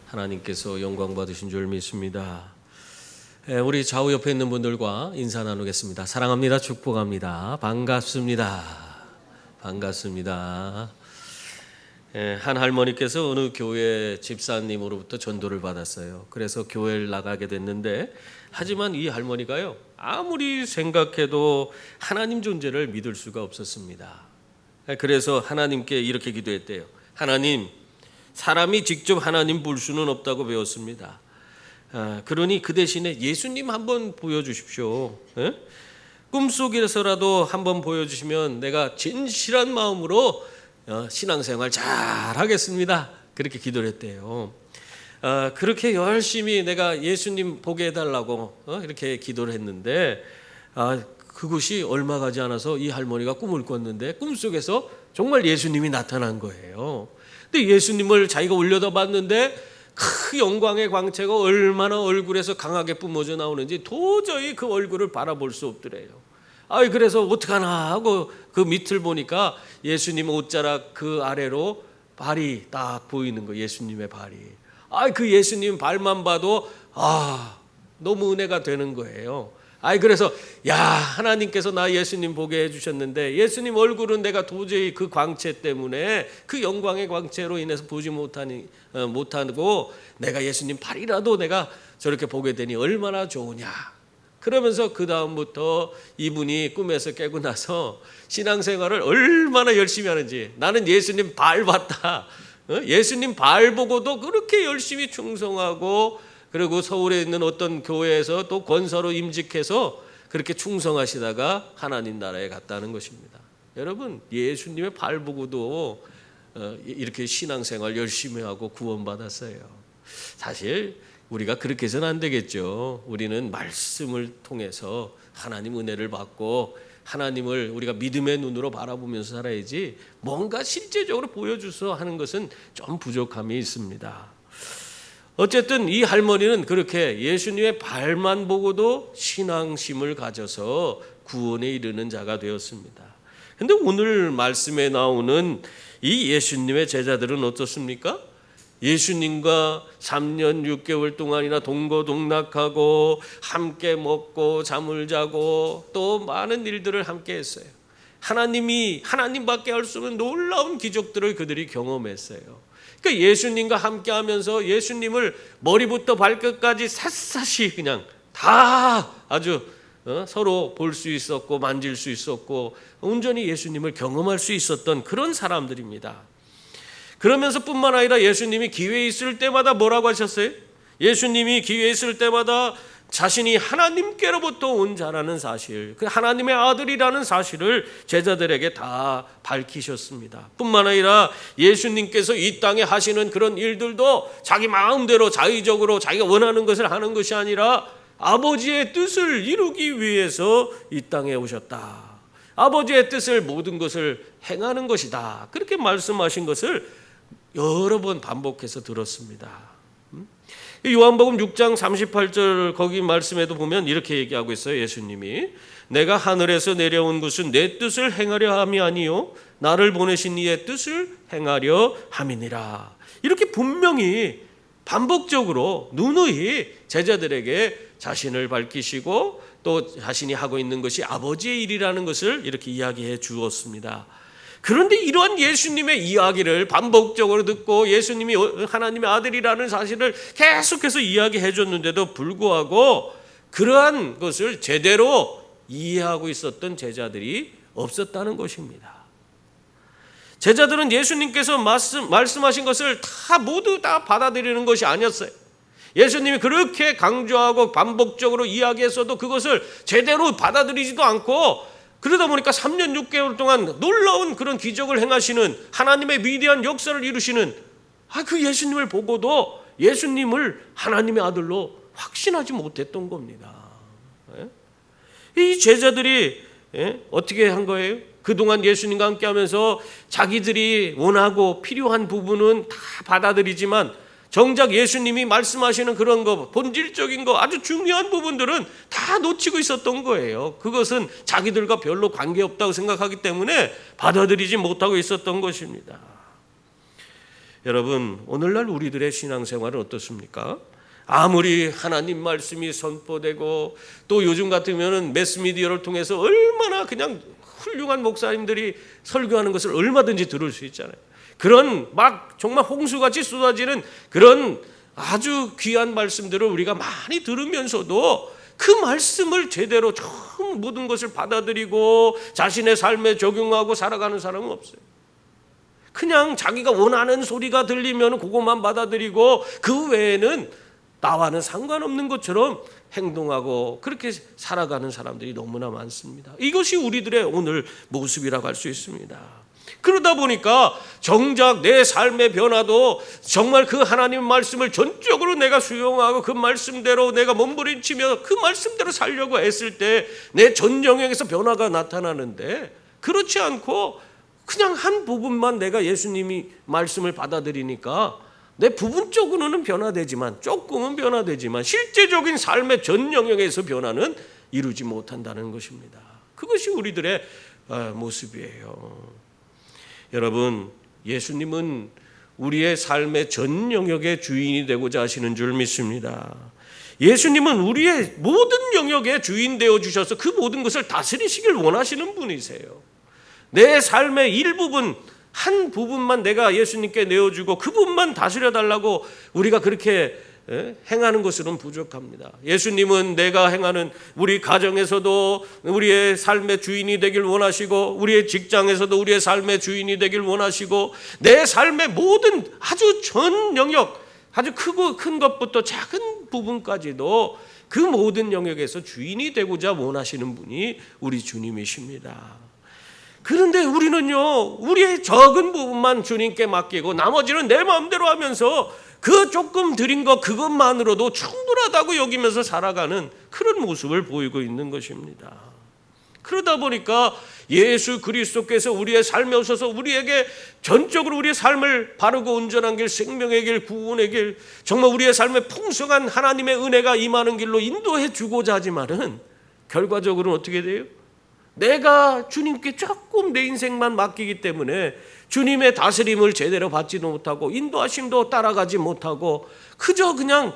하나님께서 영광 받으신 줄 믿습니다. 우리 좌우 옆에 있는 분들과 인사 나누겠습니다. 사랑합니다. 축복합니다. 반갑습니다. 반갑습니다. 한 할머니께서 어느 교회 집사님으로부터 전도를 받았어요. 그래서 교회를 나가게 됐는데, 하지만 이 할머니가요, 아무리 생각해도 하나님 존재를 믿을 수가 없었습니다. 그래서 하나님께 이렇게 기도했대요. 하나님, 사람이 직접 하나님 볼 수는 없다고 배웠습니다. 그러니 그 대신에 예수님 한번 보여주십시오. 꿈속에서라도 한번 보여주시면 내가 진실한 마음으로 신앙생활 잘 하겠습니다. 그렇게 기도를 했대요. 그렇게 열심히 내가 예수님 보게 해달라고 이렇게 기도를 했는데, 그것이 얼마 가지 않아서 이 할머니가 꿈을 꿨는데 꿈속에서 정말 예수님이 나타난 거예요. 근데 예수님을 자기가 올려다봤는데 그 영광의 광채가 얼마나 얼굴에서 강하게 뿜어져 나오는지 도저히 그 얼굴을 바라볼 수 없더래요. 그래서 어떡하나 하고 그 밑을 보니까 예수님 옷자락 그 아래로 발이 딱 보이는 거예요. 예수님의 발이. 그 예수님 발만 봐도 너무 은혜가 되는 거예요. 그래서 하나님께서 나 예수님 보게 해주셨는데 예수님 얼굴은 내가 도저히 그 광채 때문에, 그 영광의 광채로 인해서 보지 못하고 내가 예수님 발이라도 내가 저렇게 보게 되니 얼마나 좋으냐. 그러면서 그 다음부터 이분이 꿈에서 깨고 나서 신앙생활을 얼마나 열심히 하는지, 나는 예수님 발 봤다. 예수님 발 보고도 그렇게 열심히 충성하고, 그리고 서울에 있는 어떤 교회에서 또 권사로 임직해서 그렇게 충성하시다가 하나님 나라에 갔다는 것입니다. 여러분, 예수님의 발 보고도 이렇게 신앙생활 열심히 하고 구원받았어요. 사실 우리가 그렇게 해서는 안 되겠죠. 우리는 말씀을 통해서 하나님 은혜를 받고 하나님을 우리가 믿음의 눈으로 바라보면서 살아야지, 뭔가 실제적으로 보여줘서 하는 것은 좀 부족함이 있습니다. 어쨌든 이 할머니는 그렇게 예수님의 발만 보고도 신앙심을 가져서 구원에 이르는 자가 되었습니다. 그런데 오늘 말씀에 나오는 이 예수님의 제자들은 어떻습니까? 예수님과 3년 6개월 동안이나 동거동락하고 함께 먹고 잠을 자고 또 많은 일들을 함께 했어요. 하나님밖에 할 수 없는 놀라운 기적들을 그들이 경험했어요. 그러니까 예수님과 함께 하면서 예수님을 머리부터 발끝까지 샅샅이 그냥 다 아주 서로 볼 수 있었고 만질 수 있었고 온전히 예수님을 경험할 수 있었던 그런 사람들입니다. 그러면서 뿐만 아니라 예수님이 기회 있을 때마다 뭐라고 하셨어요? 예수님이 기회 있을 때마다 자신이 하나님께로부터 온 자라는 사실, 그 하나님의 아들이라는 사실을 제자들에게 다 밝히셨습니다. 뿐만 아니라 예수님께서 이 땅에 하시는 그런 일들도 자기 마음대로 자의적으로 자기가 원하는 것을 하는 것이 아니라 아버지의 뜻을 이루기 위해서 이 땅에 오셨다. 아버지의 뜻을 모든 것을 행하는 것이다. 그렇게 말씀하신 것을 여러 번 반복해서 들었습니다. 요한복음 6장 38절 거기 말씀에도 보면 이렇게 얘기하고 있어요. 예수님이 내가 하늘에서 내려온 것은 내 뜻을 행하려 함이 아니요 나를 보내신 이의 뜻을 행하려 함이니라. 이렇게 분명히 반복적으로 누누이 제자들에게 자신을 밝히시고 또 자신이 하고 있는 것이 아버지의 일이라는 것을 이렇게 이야기해 주었습니다. 그런데 이러한 예수님의 이야기를 반복적으로 듣고 예수님이 하나님의 아들이라는 사실을 계속해서 이야기해 줬는데도 불구하고 그러한 것을 제대로 이해하고 있었던 제자들이 없었다는 것입니다. 제자들은 예수님께서 말씀하신 것을 모두 다 받아들이는 것이 아니었어요. 예수님이 그렇게 강조하고 반복적으로 이야기했어도 그것을 제대로 받아들이지도 않고, 그러다 보니까 3년 6개월 동안 놀라운 그런 기적을 행하시는 하나님의 위대한 역사를 이루시는 그 예수님을 보고도 예수님을 하나님의 아들로 확신하지 못했던 겁니다. 이 제자들이 어떻게 한 거예요? 그동안 예수님과 함께 하면서 자기들이 원하고 필요한 부분은 다 받아들이지만 정작 예수님이 말씀하시는 그런 거, 본질적인 거, 아주 중요한 부분들은 다 놓치고 있었던 거예요. 그것은 자기들과 별로 관계없다고 생각하기 때문에 받아들이지 못하고 있었던 것입니다. 여러분, 오늘날 우리들의 신앙생활은 어떻습니까? 아무리 하나님 말씀이 선포되고 또 요즘 같으면은 매스미디어를 통해서 얼마나 그냥 훌륭한 목사님들이 설교하는 것을 얼마든지 들을 수 있잖아요. 그런 막 정말 홍수같이 쏟아지는 그런 아주 귀한 말씀들을 우리가 많이 들으면서도 그 말씀을 제대로 처음 모든 것을 받아들이고 자신의 삶에 적용하고 살아가는 사람은 없어요. 그냥 자기가 원하는 소리가 들리면 그것만 받아들이고 그 외에는 나와는 상관없는 것처럼 행동하고 그렇게 살아가는 사람들이 너무나 많습니다. 이것이 우리들의 오늘 모습이라고 할 수 있습니다. 그러다 보니까 정작 내 삶의 변화도 정말 그 하나님 말씀을 전적으로 내가 수용하고 그 말씀대로 내가 몸부림치며 그 말씀대로 살려고 했을 때 내 전 영역에서 변화가 나타나는데, 그렇지 않고 그냥 한 부분만 내가 예수님이 말씀을 받아들이니까 내 부분적으로는 변화되지만, 조금은 변화되지만 실제적인 삶의 전 영역에서 변화는 이루지 못한다는 것입니다. 그것이 우리들의 모습이에요. 여러분, 예수님은 우리의 삶의 전 영역의 주인이 되고자 하시는 줄 믿습니다. 예수님은 우리의 모든 영역의 주인 되어 주셔서 그 모든 것을 다스리시길 원하시는 분이세요. 내 삶의 일부분, 한 부분만 내가 예수님께 내어주고 그 부분만 다스려 달라고 우리가 그렇게 행하는 것으로는 부족합니다. 예수님은 내가 행하는 우리 가정에서도 우리의 삶의 주인이 되길 원하시고, 우리의 직장에서도 우리의 삶의 주인이 되길 원하시고, 내 삶의 모든 아주 전 영역, 아주 크고 큰 것부터 작은 부분까지도 그 모든 영역에서 주인이 되고자 원하시는 분이 우리 주님이십니다. 그런데 우리는요, 우리의 적은 부분만 주님께 맡기고 나머지는 내 마음대로 하면서 그 조금 드린 것 그것만으로도 충분하다고 여기면서 살아가는 그런 모습을 보이고 있는 것입니다. 그러다 보니까 예수 그리스도께서 우리의 삶에 오셔서 우리에게 전적으로 우리의 삶을 바르고 온전한 길, 생명의 길, 구원의 길, 정말 우리의 삶에 풍성한 하나님의 은혜가 임하는 길로 인도해 주고자 하지만은 결과적으로는 어떻게 돼요? 내가 주님께 조금 내 인생만 맡기기 때문에 주님의 다스림을 제대로 받지도 못하고 인도하심도 따라가지 못하고 그저 그냥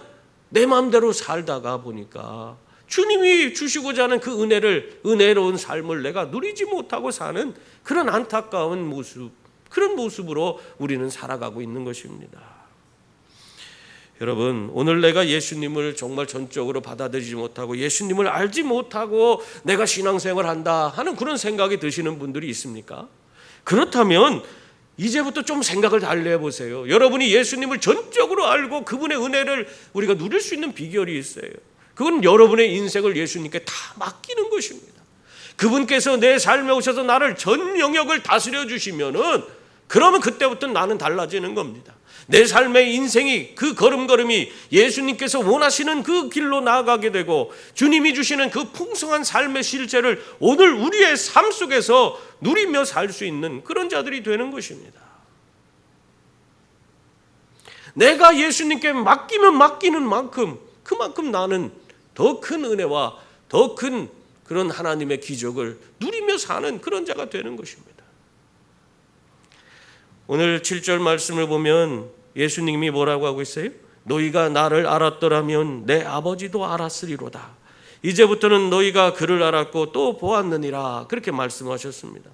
내 마음대로 살다가 보니까 주님이 주시고자 하는 그 은혜로운 삶을 내가 누리지 못하고 사는 그런 안타까운 모습, 그런 모습으로 우리는 살아가고 있는 것입니다. 여러분, 오늘 내가 예수님을 정말 전적으로 받아들이지 못하고 예수님을 알지 못하고 내가 신앙생활을 한다 하는 그런 생각이 드시는 분들이 있습니까? 그렇다면 이제부터 좀 생각을 달리 해보세요. 여러분이 예수님을 전적으로 알고 그분의 은혜를 우리가 누릴 수 있는 비결이 있어요. 그건 여러분의 인생을 예수님께 다 맡기는 것입니다. 그분께서 내 삶에 오셔서 나를 전 영역을 다스려 주시면은, 그러면 그때부터 나는 달라지는 겁니다. 내 삶의 인생이, 그 걸음걸음이 예수님께서 원하시는 그 길로 나아가게 되고 주님이 주시는 그 풍성한 삶의 실제를 오늘 우리의 삶 속에서 누리며 살 수 있는 그런 자들이 되는 것입니다. 내가 예수님께 맡기면 맡기는 만큼 그만큼 나는 더 큰 은혜와 더 큰 그런 하나님의 기적을 누리며 사는 그런 자가 되는 것입니다. 오늘 7절 말씀을 보면 예수님이 뭐라고 하고 있어요? 너희가 나를 알았더라면 내 아버지도 알았으리로다. 이제부터는 너희가 그를 알았고 또 보았느니라. 그렇게 말씀하셨습니다.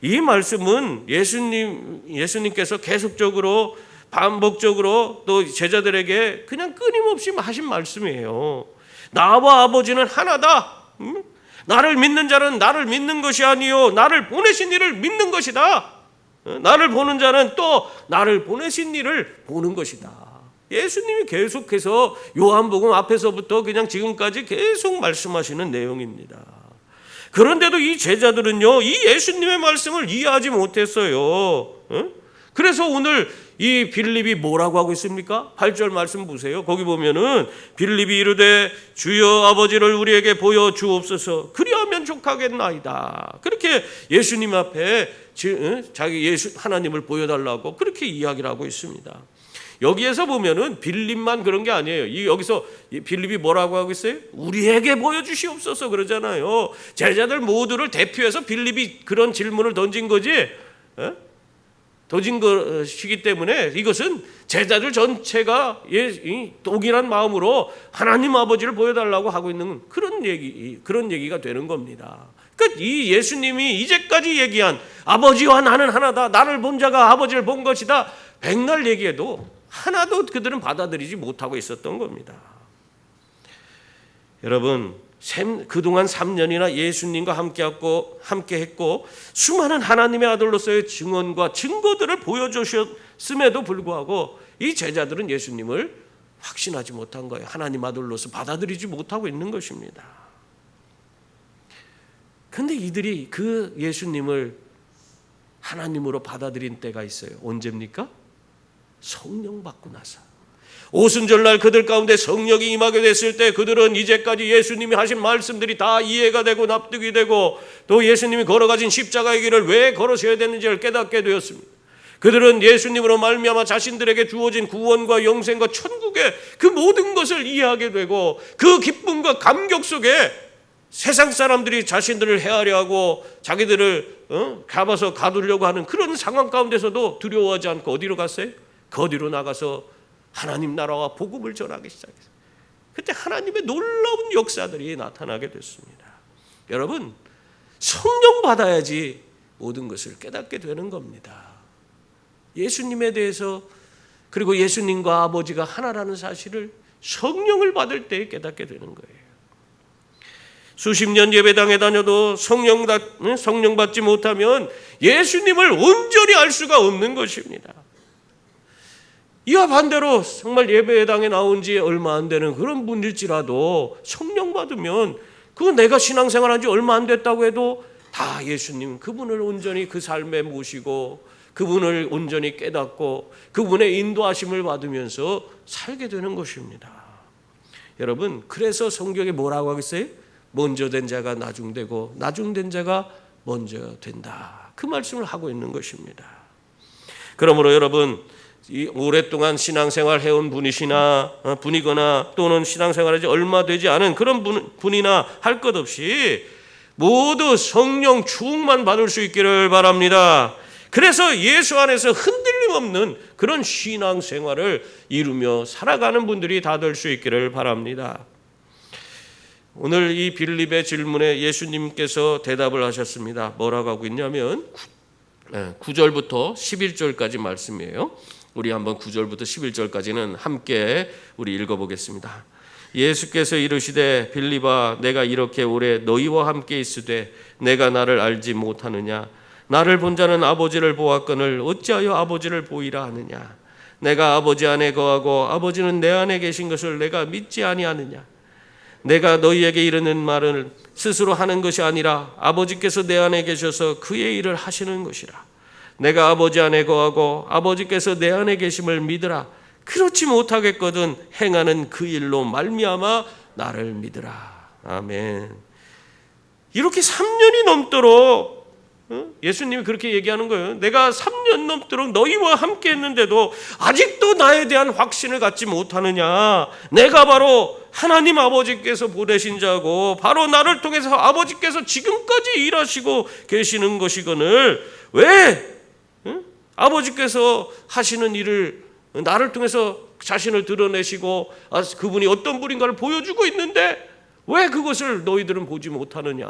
이 말씀은 예수님께서 계속적으로 반복적으로 또 제자들에게 그냥 끊임없이 하신 말씀이에요. 나와 아버지는 하나다. 나를 믿는 자는 나를 믿는 것이 아니요 나를 보내신 이를 믿는 것이다. 나를 보는 자는 또 나를 보내신 이를 보는 것이다. 예수님이 계속해서 요한복음 앞에서부터 그냥 지금까지 계속 말씀하시는 내용입니다. 그런데도 이 제자들은요, 이 예수님의 말씀을 이해하지 못했어요. 그래서 오늘 이 빌립이 뭐라고 하고 있습니까? 8절 말씀 보세요. 거기 보면은 빌립이 이르되 주여 아버지를 우리에게 보여 주옵소서 그리하면 족하겠나이다. 그렇게 예수님 앞에 자기 하나님을 보여달라고 그렇게 이야기를 하고 있습니다. 여기에서 보면은 빌립만 그런 게 아니에요. 여기서 빌립이 뭐라고 하고 있어요? 우리에게 보여주시옵소서 그러잖아요. 제자들 모두를 대표해서 빌립이 그런 질문을 던진 거지. 도진 것이기 때문에 이것은 제자들 전체가 동일한 마음으로 하나님 아버지를 보여달라고 하고 있는 그런 얘기가 되는 겁니다. 그러니까 이 예수님이 이제까지 얘기한 아버지와 나는 하나다, 나를 본 자가 아버지를 본 것이다, 백날 얘기해도 하나도 그들은 받아들이지 못하고 있었던 겁니다. 여러분, 그동안 3년이나 예수님과 함께했고 수많은 하나님의 아들로서의 증언과 증거들을 보여주셨음에도 불구하고 이 제자들은 예수님을 확신하지 못한 거예요. 하나님 아들로서 받아들이지 못하고 있는 것입니다. 그런데 이들이 그 예수님을 하나님으로 받아들인 때가 있어요. 언제입니까? 성령 받고 나서. 오순절날 그들 가운데 성령이 임하게 됐을 때 그들은 이제까지 예수님이 하신 말씀들이 다 이해가 되고 납득이 되고 또 예수님이 걸어가신 십자가의 길을 왜 걸으셔야 되는지를 깨닫게 되었습니다. 그들은 예수님으로 말미암아 자신들에게 주어진 구원과 영생과 천국의 그 모든 것을 이해하게 되고 그 기쁨과 감격 속에 세상 사람들이 자신들을 헤아려 하고 자기들을 잡아서 가두려고 하는 그런 상황 가운데서도 두려워하지 않고 어디로 갔어요? 거리로 나가서 하나님 나라와 복음을 전하기 시작했어요. 그때 하나님의 놀라운 역사들이 나타나게 됐습니다. 여러분, 성령 받아야지 모든 것을 깨닫게 되는 겁니다. 예수님에 대해서 그리고 예수님과 아버지가 하나라는 사실을 성령을 받을 때 깨닫게 되는 거예요. 수십 년 예배당에 다녀도 성령 받지 못하면 예수님을 온전히 알 수가 없는 것입니다. 이와 반대로 정말 예배당에 나온 지 얼마 안 되는 그런 분일지라도 성령 받으면 그거 내가 신앙생활한 지 얼마 안 됐다고 해도 다 예수님 그분을 온전히 그 삶에 모시고 그분을 온전히 깨닫고 그분의 인도하심을 받으면서 살게 되는 것입니다. 여러분, 그래서 성경에 뭐라고 하겠어요? 먼저 된 자가 나중되고 나중된 자가 먼저 된다. 그 말씀을 하고 있는 것입니다. 그러므로 여러분, 이 오랫동안 신앙생활 해온 분이거나 또는 신앙생활하지 얼마 되지 않은 그런 분이나 할 것 없이 모두 성령 충만 받을 수 있기를 바랍니다. 그래서 예수 안에서 흔들림 없는 그런 신앙생활을 이루며 살아가는 분들이 다 될 수 있기를 바랍니다. 오늘 이 빌립의 질문에 예수님께서 대답을 하셨습니다. 뭐라고 하고 있냐면 9절부터 11절까지 말씀이에요. 우리 한번 9절부터 11절까지는 함께 우리 읽어보겠습니다. 예수께서 이르시되 빌립아 내가 이렇게 오래 너희와 함께 있으되 내가 나를 알지 못하느냐? 나를 본 자는 아버지를 보았거늘 어찌하여 아버지를 보이라 하느냐? 내가 아버지 안에 거하고 아버지는 내 안에 계신 것을 내가 믿지 아니하느냐? 내가 너희에게 이르는 말은 스스로 하는 것이 아니라 아버지께서 내 안에 계셔서 그의 일을 하시는 것이라. 내가 아버지 안에 거하고 아버지께서 내 안에 계심을 믿으라. 그렇지 못하겠거든 행하는 그 일로 말미암아 나를 믿으라. 아멘. 이렇게 3년이 넘도록 예수님이 그렇게 얘기하는 거예요. 내가 3년 넘도록 너희와 함께 했는데도 아직도 나에 대한 확신을 갖지 못하느냐? 내가 바로 하나님 아버지께서 보내신 자고 바로 나를 통해서 아버지께서 지금까지 일하시고 계시는 것이거늘 왜 아버지께서 하시는 일을 나를 통해서 자신을 드러내시고 그분이 어떤 분인가를 보여주고 있는데 왜 그것을 너희들은 보지 못하느냐?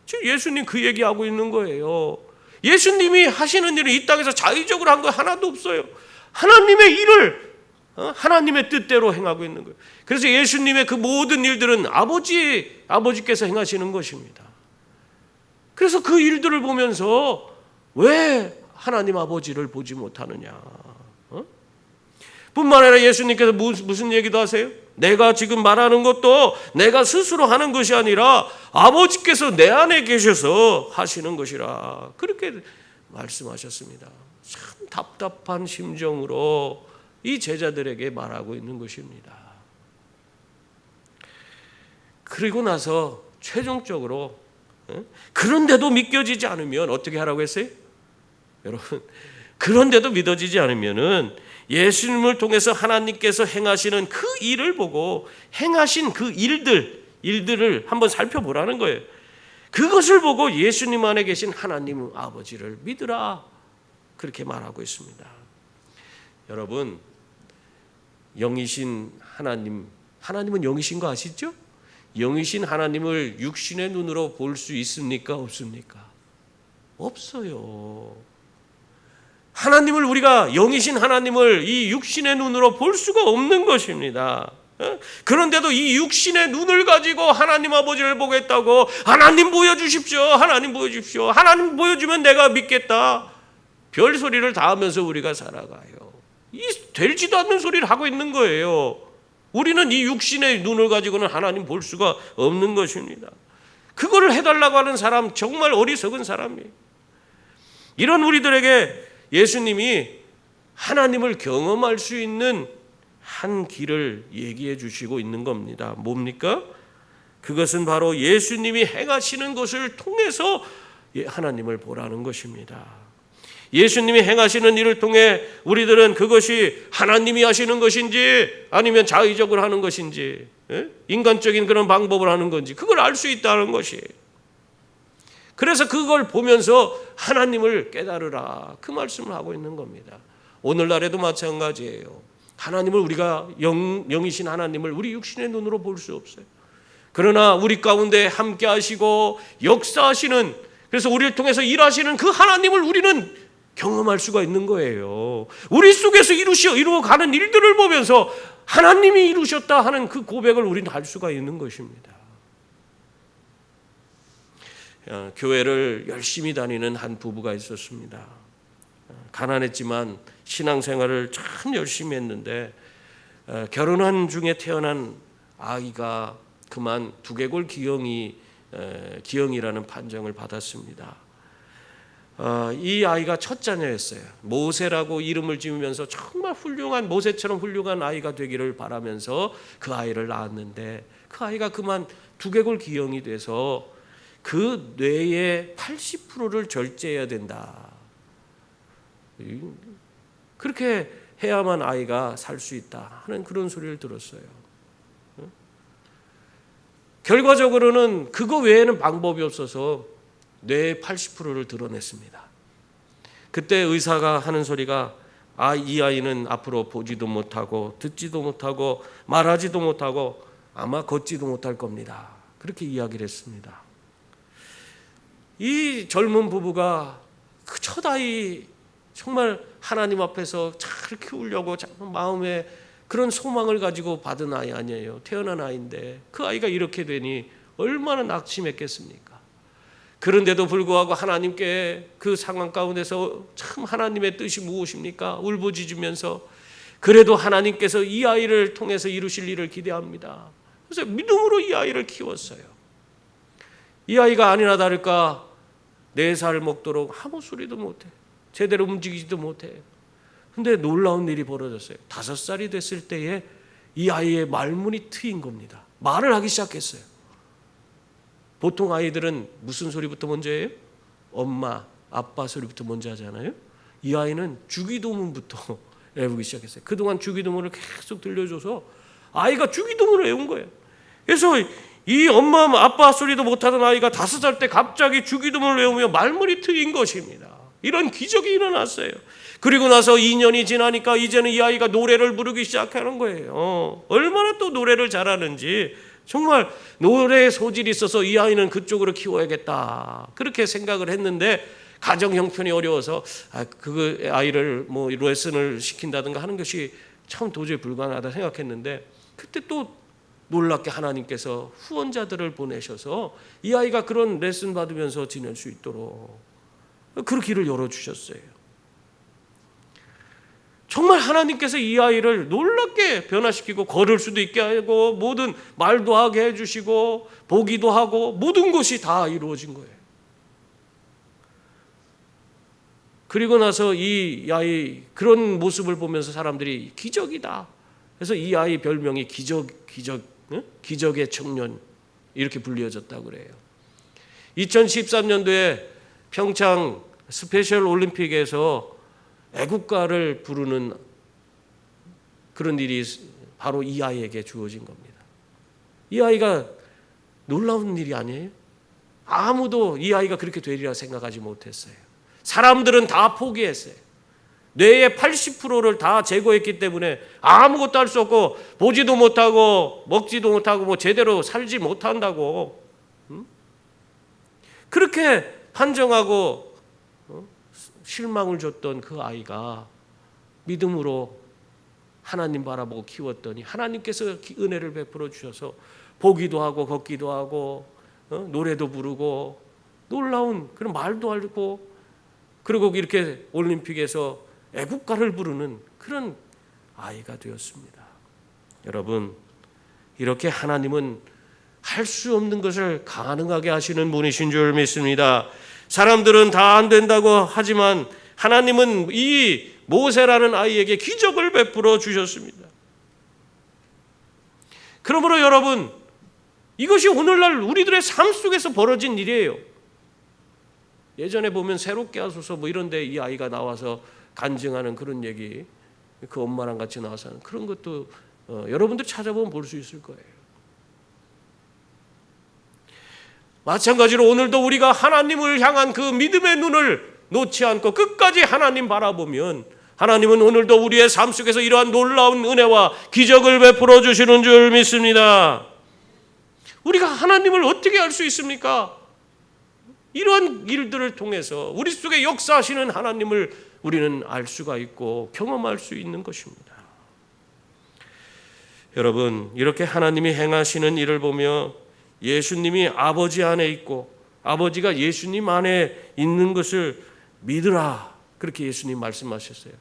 지금 예수님 그 얘기하고 있는 거예요. 예수님이 하시는 일은 이 땅에서 자의적으로 한 거 하나도 없어요. 하나님의 일을 하나님의 뜻대로 행하고 있는 거예요. 그래서 예수님의 그 모든 일들은 아버지께서 행하시는 것입니다. 그래서 그 일들을 보면서 왜 하나님 아버지를 보지 못하느냐? 뿐만 아니라 예수님께서 무슨 얘기도 하세요? 내가 지금 말하는 것도 내가 스스로 하는 것이 아니라 아버지께서 내 안에 계셔서 하시는 것이라 그렇게 말씀하셨습니다. 참 답답한 심정으로 이 제자들에게 말하고 있는 것입니다. 그리고 나서 최종적으로 그런데도 믿겨지지 않으면 어떻게 하라고 했어요? 여러분, 그런데도 믿어지지 않으면은 예수님을 통해서 하나님께서 행하시는 그 일을 보고 행하신 그 일들을 한번 살펴보라는 거예요. 그것을 보고 예수님 안에 계신 하나님 아버지를 믿으라. 그렇게 말하고 있습니다. 여러분, 영이신 하나님은 영이신 거 아시죠? 영이신 하나님을 육신의 눈으로 볼 수 있습니까? 없습니까? 없어요. 하나님을, 우리가 영이신 하나님을 이 육신의 눈으로 볼 수가 없는 것입니다. 그런데도 이 육신의 눈을 가지고 하나님 아버지를 보겠다고, 하나님 보여주십시오, 하나님 보여주십시오, 하나님 보여주면 내가 믿겠다, 별소리를 다 하면서 우리가 살아가요. 이 되지도 않는 소리를 하고 있는 거예요. 우리는 이 육신의 눈을 가지고는 하나님 볼 수가 없는 것입니다. 그거를 해달라고 하는 사람 정말 어리석은 사람이에요. 이런 우리들에게 예수님이 하나님을 경험할 수 있는 한 길을 얘기해 주시고 있는 겁니다. 뭡니까? 그것은 바로 예수님이 행하시는 것을 통해서 하나님을 보라는 것입니다. 예수님이 행하시는 일을 통해 우리들은 그것이 하나님이 하시는 것인지 아니면 자의적으로 하는 것인지, 인간적인 그런 방법을 하는 건지, 그걸 알 수 있다는 것이에요. 그래서 그걸 보면서 하나님을 깨달으라, 그 말씀을 하고 있는 겁니다. 오늘날에도 마찬가지예요. 하나님을, 우리가 영이신 하나님을 우리 육신의 눈으로 볼 수 없어요. 그러나 우리 가운데 함께 하시고 역사하시는, 그래서 우리를 통해서 일하시는 그 하나님을 우리는 경험할 수가 있는 거예요. 우리 속에서 이루어가는 일들을 보면서 하나님이 이루셨다 하는 그 고백을 우리는 할 수가 있는 것입니다. 교회를 열심히 다니는 한 부부가 있었습니다. 가난했지만 신앙생활을 참 열심히 했는데 결혼한 중에 태어난 아이가 그만 두개골 기형이라는 판정을 받았습니다. 이 아이가 첫 자녀였어요. 모세라고 이름을 지으면서 정말 훌륭한, 모세처럼 훌륭한 아이가 되기를 바라면서 그 아이를 낳았는데, 그 아이가 그만 두개골 기형이 돼서 그 뇌의 80%를 절제해야 된다. 그렇게 해야만 아이가 살 수 있다 하는 그런 소리를 들었어요. 결과적으로는 그거 외에는 방법이 없어서 뇌의 80%를 드러냈습니다. 그때 의사가 하는 소리가, 이 아이는 앞으로 보지도 못하고 듣지도 못하고 말하지도 못하고 아마 걷지도 못할 겁니다. 그렇게 이야기를 했습니다. 이 젊은 부부가 그 첫 아이 정말 하나님 앞에서 잘 키우려고 마음에 그런 소망을 가지고 받은 아이 아니에요. 태어난 아이인데 그 아이가 이렇게 되니 얼마나 낙심했겠습니까? 그런데도 불구하고 하나님께 그 상황 가운데서 참 하나님의 뜻이 무엇입니까? 울부짖으면서 그래도 하나님께서 이 아이를 통해서 이루실 일을 기대합니다. 그래서 믿음으로 이 아이를 키웠어요. 이 아이가 아니나 다를까 4살 먹도록 아무 소리도 못해, 제대로 움직이지도 못해. 근데 놀라운 일이 벌어졌어요. 5살이 됐을 때에 이 아이의 말문이 트인 겁니다. 말을 하기 시작했어요. 보통 아이들은 무슨 소리부터 먼저 해요? 엄마, 아빠 소리부터 먼저 하잖아요. 이 아이는 주기도문부터 외우기 시작했어요. 그동안 주기도문을 계속 들려줘서 아이가 주기도문을 외운 거예요. 그래서 이 엄마, 아빠 소리도 못하던 아이가 5살 때 갑자기 주기도문을 외우며 말문이 트인 것입니다. 이런 기적이 일어났어요. 그리고 나서 2년이 지나니까 이제는 이 아이가 노래를 부르기 시작하는 거예요. 얼마나 또 노래를 잘하는지, 정말 노래에 소질이 있어서 이 아이는 그쪽으로 키워야겠다, 그렇게 생각을 했는데 가정 형편이 어려워서 그 아이를 뭐 레슨을 시킨다든가 하는 것이 참 도저히 불가능하다 생각했는데, 그때 또 놀랍게 하나님께서 후원자들을 보내셔서 이 아이가 그런 레슨 받으면서 지낼 수 있도록 그 길을 열어주셨어요. 정말 하나님께서 이 아이를 놀랍게 변화시키고 걸을 수도 있게 하고 모든 말도 하게 해주시고 보기도 하고 모든 것이 다 이루어진 거예요. 그리고 나서 이 아이 그런 모습을 보면서 사람들이 기적이다, 그래서 이 아이 별명이 기적의 청년 이렇게 불려졌다고 그래요. 2013년도에 평창 스페셜 올림픽에서 애국가를 부르는 그런 일이 바로 이 아이에게 주어진 겁니다. 이 아이가 놀라운 일이 아니에요? 아무도 이 아이가 그렇게 되리라 생각하지 못했어요. 사람들은 다 포기했어요. 뇌의 80%를 다 제거했기 때문에 아무것도 할 수 없고 보지도 못하고 먹지도 못하고 뭐 제대로 살지 못한다고 그렇게 판정하고 실망을 줬던 그 아이가 믿음으로 하나님 바라보고 키웠더니 하나님께서 은혜를 베풀어 주셔서 보기도 하고 걷기도 하고 노래도 부르고 놀라운 그런 말도 하고 그리고 이렇게 올림픽에서 애국가를 부르는 그런 아이가 되었습니다. 여러분, 이렇게 하나님은 할 수 없는 것을 가능하게 하시는 분이신 줄 믿습니다. 사람들은 다 안 된다고 하지만 하나님은 이 모세라는 아이에게 기적을 베풀어 주셨습니다. 그러므로 여러분, 이것이 오늘날 우리들의 삶 속에서 벌어진 일이에요. 예전에 보면 새롭게 하소서 뭐 이런데 이 아이가 나와서 간증하는 그런 얘기, 그 엄마랑 같이 나와서 하는 그런 것도 여러분들 찾아보면 볼 수 있을 거예요. 마찬가지로 오늘도 우리가 하나님을 향한 그 믿음의 눈을 놓지 않고 끝까지 하나님 바라보면 하나님은 오늘도 우리의 삶 속에서 이러한 놀라운 은혜와 기적을 베풀어 주시는 줄 믿습니다. 우리가 하나님을 어떻게 알 수 있습니까? 이러한 일들을 통해서 우리 속에 역사하시는 하나님을 우리는 알 수가 있고 경험할 수 있는 것입니다. 여러분, 이렇게 하나님이 행하시는 일을 보며 예수님이 아버지 안에 있고 아버지가 예수님 안에 있는 것을 믿으라, 그렇게 예수님 말씀하셨어요.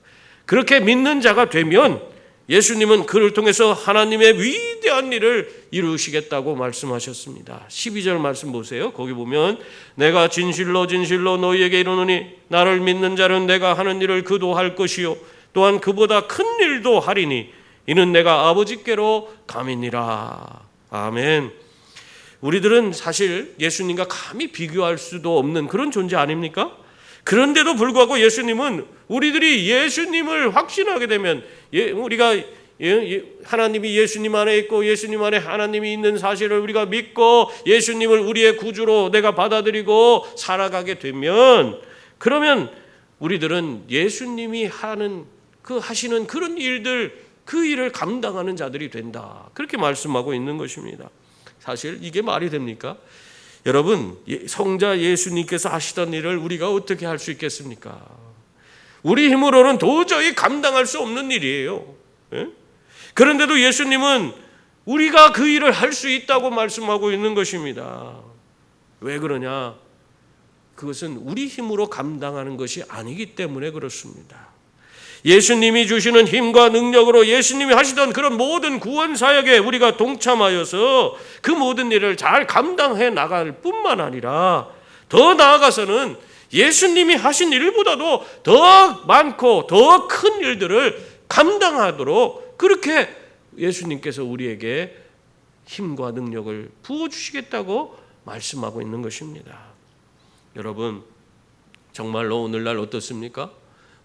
그렇게 믿는 자가 되면 예수님은 그를 통해서 하나님의 위대한 일을 이루시겠다고 말씀하셨습니다. 12절 말씀 보세요. 거기 보면 내가 진실로 진실로 너희에게 이르노니 나를 믿는 자는 내가 하는 일을 그도 할 것이요 또한 그보다 큰 일도 하리니 이는 내가 아버지께로 감이니라. 아멘. 우리들은 사실 예수님과 감히 비교할 수도 없는 그런 존재 아닙니까? 그런데도 불구하고 예수님은 우리들이 예수님을 확신하게 되면 우리가 하나님이 예수님 안에 있고 예수님 안에 하나님이 있는 사실을 우리가 믿고 예수님을 우리의 구주로 내가 받아들이고 살아가게 되면 그러면 우리들은 예수님이 하시는 그런 일들, 그 일을 감당하는 자들이 된다, 그렇게 말씀하고 있는 것입니다. 사실 이게 말이 됩니까? 여러분, 성자 예수님께서 하시던 일을 우리가 어떻게 할 수 있겠습니까? 우리 힘으로는 도저히 감당할 수 없는 일이에요. 그런데도 예수님은 우리가 그 일을 할 수 있다고 말씀하고 있는 것입니다. 왜 그러냐? 그것은 우리 힘으로 감당하는 것이 아니기 때문에 그렇습니다. 예수님이 주시는 힘과 능력으로 예수님이 하시던 그런 모든 구원 사역에 우리가 동참하여서 그 모든 일을 잘 감당해 나갈 뿐만 아니라 더 나아가서는 예수님이 하신 일보다도 더 많고 더 큰 일들을 감당하도록 그렇게 예수님께서 우리에게 힘과 능력을 부어주시겠다고 말씀하고 있는 것입니다. 여러분, 정말로 오늘날 어떻습니까?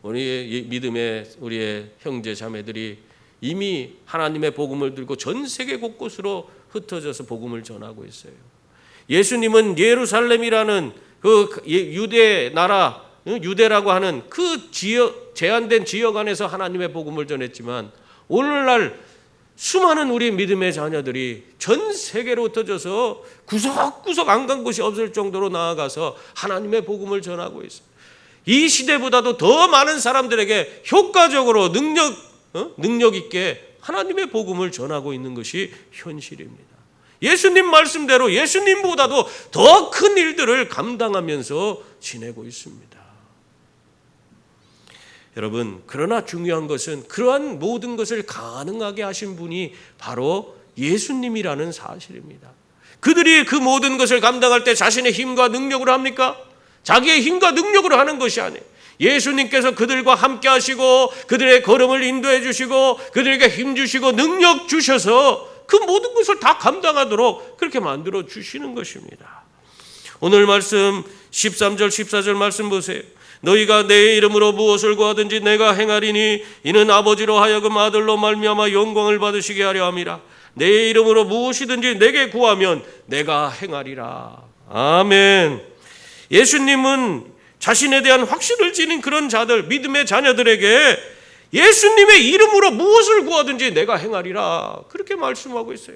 우리의 믿음의 우리의 형제 자매들이 이미 하나님의 복음을 들고 전 세계 곳곳으로 흩어져서 복음을 전하고 있어요. 예수님은 예루살렘이라는 그 유대 나라, 유대라고 하는 그 제한된 지역 안에서 하나님의 복음을 전했지만 오늘날 수많은 우리 믿음의 자녀들이 전 세계로 흩어져서 구석구석 안 간 곳이 없을 정도로 나아가서 하나님의 복음을 전하고 있습니다. 이 시대보다도 더 많은 사람들에게 효과적으로 능력 있게 하나님의 복음을 전하고 있는 것이 현실입니다. 예수님 말씀대로 예수님보다도 더 큰 일들을 감당하면서 지내고 있습니다. 여러분, 그러나 중요한 것은 그러한 모든 것을 가능하게 하신 분이 바로 예수님이라는 사실입니다. 그들이 그 모든 것을 감당할 때 자신의 힘과 능력으로 합니까? 자기의 힘과 능력으로 하는 것이 아니에요. 예수님께서 그들과 함께 하시고 그들의 걸음을 인도해 주시고 그들에게 힘 주시고 능력 주셔서 그 모든 것을 다 감당하도록 그렇게 만들어 주시는 것입니다. 오늘 말씀 13절 14절 말씀 보세요. 너희가 내 이름으로 무엇을 구하든지 내가 행하리니 이는 아버지로 하여금 아들로 말미암아 영광을 받으시게 하려 함이라. 내 이름으로 무엇이든지 내게 구하면 내가 행하리라. 아멘. 예수님은 자신에 대한 확신을 지닌 그런 자들, 믿음의 자녀들에게 예수님의 이름으로 무엇을 구하든지 내가 행하리라, 그렇게 말씀하고 있어요.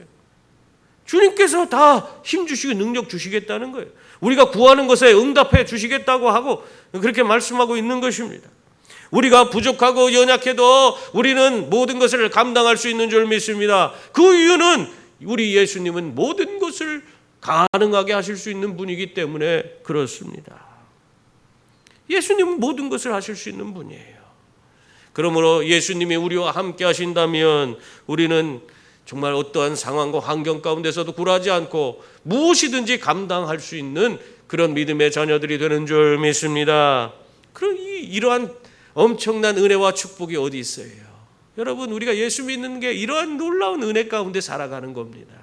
주님께서 다 힘주시고 능력 주시겠다는 거예요. 우리가 구하는 것에 응답해 주시겠다고 하고 그렇게 말씀하고 있는 것입니다. 우리가 부족하고 연약해도 우리는 모든 것을 감당할 수 있는 줄 믿습니다. 그 이유는 우리 예수님은 모든 것을 가능하게 하실 수 있는 분이기 때문에 그렇습니다. 예수님은 모든 것을 하실 수 있는 분이에요. 그러므로 예수님이 우리와 함께 하신다면 우리는 정말 어떠한 상황과 환경 가운데서도 굴하지 않고 무엇이든지 감당할 수 있는 그런 믿음의 자녀들이 되는 줄 믿습니다. 그럼 이러한 엄청난 은혜와 축복이 어디 있어요? 여러분, 우리가 예수 믿는 게 이러한 놀라운 은혜 가운데 살아가는 겁니다.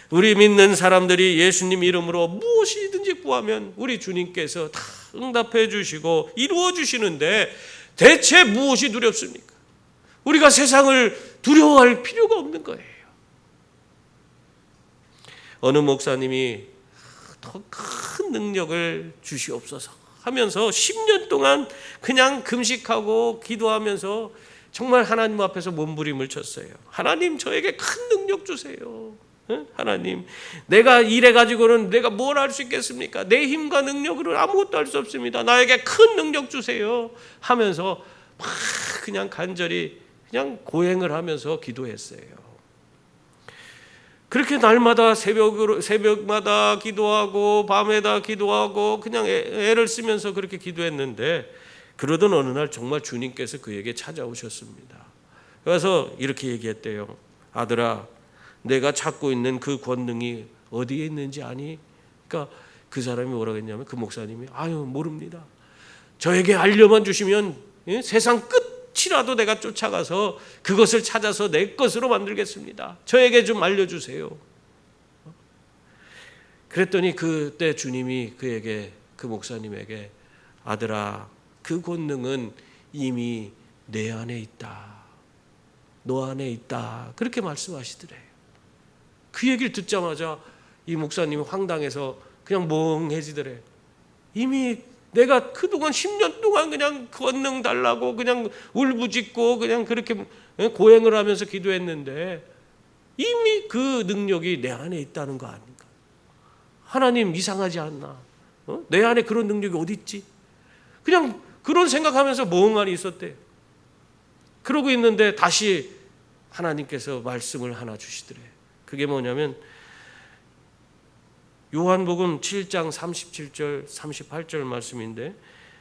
우리 믿는 사람들이 예수님 이름으로 무엇이든지 구하면 우리 주님께서 다 응답해 주시고 이루어 주시는데 대체 무엇이 두렵습니까? 우리가 세상을 두려워할 필요가 없는 거예요. 어느 목사님이 더 큰 능력을 주시옵소서 하면서 10년 동안 그냥 금식하고 기도하면서 정말 하나님 앞에서 몸부림을 쳤어요. 하나님, 저에게 큰 능력 주세요. 하나님, 내가 이래 가지고는 내가 뭘 할 수 있겠습니까? 내 힘과 능력으로는 아무것도 할 수 없습니다. 나에게 큰 능력 주세요 하면서 막 그냥 간절히 그냥 고행을 하면서 기도했어요. 그렇게 날마다 새벽마다 기도하고 밤에다 기도하고 그냥 애를 쓰면서 그렇게 기도했는데, 그러던 어느 날 정말 주님께서 그에게 찾아오셨습니다. 그래서 이렇게 얘기했대요. 아들아, 내가 찾고 있는 그 권능이 어디에 있는지 아니? 그러니까 그 사람이 뭐라고 했냐면, 그 목사님이 모릅니다. 저에게 알려만 주시면 세상 끝이라도 내가 쫓아가서 그것을 찾아서 내 것으로 만들겠습니다. 저에게 좀 알려주세요. 그랬더니 그때 주님이 그 목사님에게 아들아, 그 권능은 이미 내 안에 있다. 너 안에 있다. 그렇게 말씀하시더래요. 그 얘기를 듣자마자 이 목사님이 황당해서 그냥 멍해지더래요. 이미 내가 그동안 10년 동안 그냥 권능 달라고 그냥 울부짖고 그냥 그렇게 고행을 하면서 기도했는데 이미 그 능력이 내 안에 있다는 거 아닌가? 하나님, 이상하지 않나? 내 안에 그런 능력이 어디 있지? 그냥 그런 생각하면서 멍하니 있었대요. 그러고 있는데 다시 하나님께서 말씀을 하나 주시더래요. 그게 뭐냐면 요한복음 7장 37절 38절 말씀인데,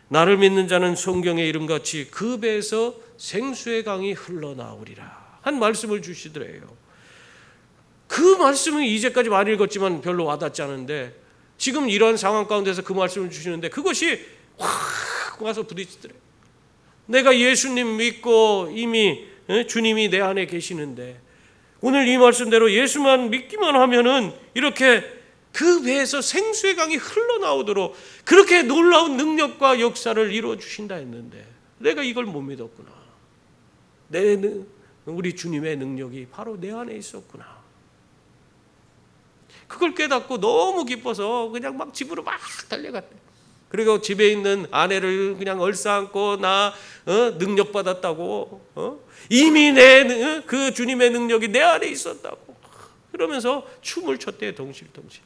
나를 믿는 자는 성경의 이름같이 그 배에서 생수의 강이 흘러나오리라 한 말씀을 주시더래요. 그 말씀이 이제까지 많이 읽었지만 별로 와닿지 않은데, 지금 이런 상황 가운데서 그 말씀을 주시는데 그것이 확 와서 부딪히더래요. 내가 예수님 믿고 이미 주님이 내 안에 계시는데 오늘 이 말씀대로 예수만 믿기만 하면은 이렇게 그 배에서 생수의 강이 흘러나오도록 그렇게 놀라운 능력과 역사를 이루어 주신다 했는데 내가 이걸 못 믿었구나. 우리 주님의 능력이 바로 내 안에 있었구나. 그걸 깨닫고 너무 기뻐서 그냥 막 집으로 막 달려갔대. 그리고 집에 있는 아내를 그냥 얼싸안고 나 능력 받았다고, 이미 그 주님의 능력이 내 안에 있었다고 그러면서 춤을 췄대요. 덩실덩실.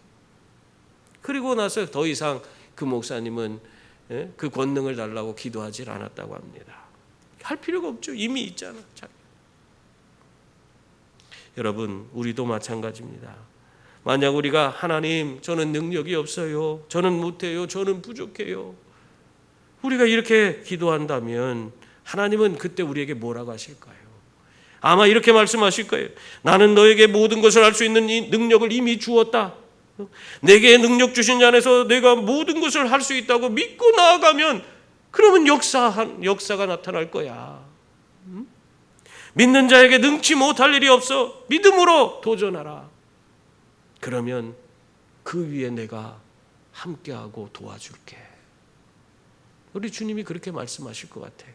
그리고 나서 더 이상 그 목사님은 그 권능을 달라고 기도하지 않았다고 합니다. 할 필요가 없죠. 이미 있잖아. 여러분, 우리도 마찬가지입니다. 만약 우리가 하나님, 저는 능력이 없어요, 저는 못해요, 저는 부족해요, 우리가 이렇게 기도한다면 하나님은 그때 우리에게 뭐라고 하실까요? 아마 이렇게 말씀하실 거예요. 나는 너에게 모든 것을 할 수 있는 이 능력을 이미 주었다. 내게 능력 주신 자 안에서 내가 모든 것을 할 수 있다고 믿고 나아가면 그러면 역사가 나타날 거야. 믿는 자에게 능치 못할 일이 없어. 믿음으로 도전하라. 그러면 그 위에 내가 함께하고 도와줄게. 우리 주님이 그렇게 말씀하실 것 같아요.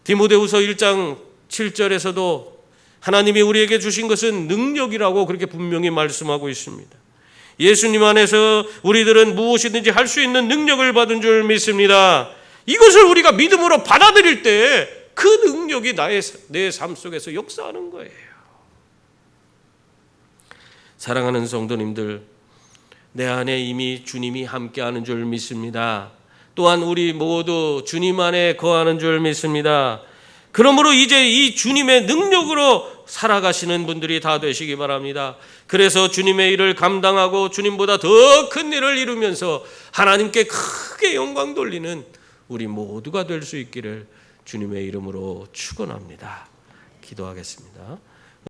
디모데후서 1장 7절에서도 하나님이 우리에게 주신 것은 능력이라고 그렇게 분명히 말씀하고 있습니다. 예수님 안에서 우리들은 무엇이든지 할 수 있는 능력을 받은 줄 믿습니다. 이것을 우리가 믿음으로 받아들일 때 그 능력이 내 삶 속에서 역사하는 거예요. 사랑하는 성도님들, 내 안에 이미 주님이 함께하는 줄 믿습니다. 또한 우리 모두 주님 안에 거하는 줄 믿습니다. 그러므로 이제 이 주님의 능력으로 살아가시는 분들이 다 되시기 바랍니다. 그래서 주님의 일을 감당하고 주님보다 더 큰 일을 이루면서 하나님께 크게 영광 돌리는 우리 모두가 될 수 있기를 주님의 이름으로 축원합니다. 기도하겠습니다.